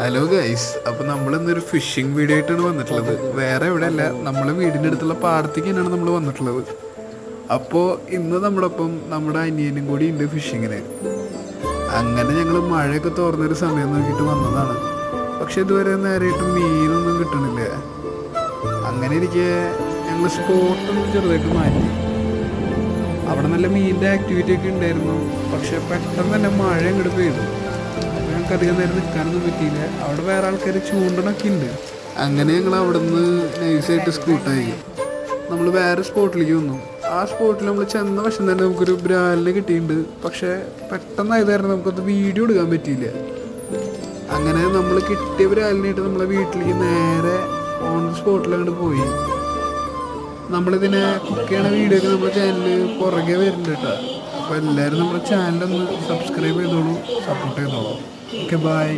Hello guys, അപ്പോൾ നമ്മളിന്നൊരു phishing video ആയിട്ടാണ് വന്നിട്ടുള്ളത്. വേറെ എവിടെയല്ല, നമ്മളെ വീടിൻ്റെ അടുത്തുള്ള പാടത്തേക്ക് തന്നെയാണ് നമ്മൾ വന്നിട്ടുള്ളത്. അപ്പോൾ ഇന്ന് നമ്മുടെ ഒപ്പം നമ്മുടെ അനിയനും കൂടി ഉണ്ട് ഫിഷിങ്ങിന്. അങ്ങനെ ഞങ്ങൾ മഴയൊക്കെ തോർന്നൊരു സമയം നോക്കിയിട്ട് വന്നതാണ്. പക്ഷെ ഇതുവരെ നേരെയായിട്ട് മീനൊന്നും കിട്ടണില്ല. അങ്ങനെ ഇരിക്കെ ഞങ്ങൾ സ്പോട്ടൊന്നും ചെറുതായിട്ട് മാറ്റി. അവിടെ നല്ല മീനിൻ്റെ ആക്ടിവിറ്റി ഒക്കെ ഉണ്ടായിരുന്നു. പക്ഷെ പെട്ടെന്ന് തന്നെ മഴ അങ്ങോട്ട് പെയ്തു. അപ്പോൾ ഞങ്ങൾക്ക് അധികം നേരം നിൽക്കാനൊന്നും പറ്റിയില്ല. അവിടെ വേറെ ആൾക്കാർ ചൂണ്ടണൊക്കെ ഉണ്ട്. അങ്ങനെ ഞങ്ങൾ അവിടെ നിന്ന് നൈസായിട്ട് സ്കൂട്ടായി നമ്മൾ വേറെ സ്പോട്ടിലേക്ക് വന്നു. ആ സ്പോട്ടിൽ നമ്മൾ ചെന്ന വശം തന്നെ നമുക്കൊരു ബ്രാലിനെ കിട്ടിയിട്ടുണ്ട്. പക്ഷേ പെട്ടെന്നായതായിരുന്നു നമുക്കത് വീഡിയോ എടുക്കാൻ പറ്റിയില്ല. അങ്ങനെ നമ്മൾ കിട്ടിയ ബ്രാലിനായിട്ട് നമ്മളെ വീട്ടിലേക്ക് നേരെ ഓൺ സ്പോട്ടിൽ അങ്ങോട്ട് പോയി. നമ്മളിതിനെ കുക്ക് ചെയ്യണ വീഡിയോ ഒക്കെ നമ്മുടെ ചാനലിൽ പുറകെ വരുന്നുണ്ട് കേട്ടോ. അപ്പോൾ എല്ലാവരും നമ്മുടെ ചാനലൊന്ന് സബ്സ്ക്രൈബ് ചെയ്തോളൂ, സപ്പോർട്ട് ചെയ്തോളൂ. Okay, by.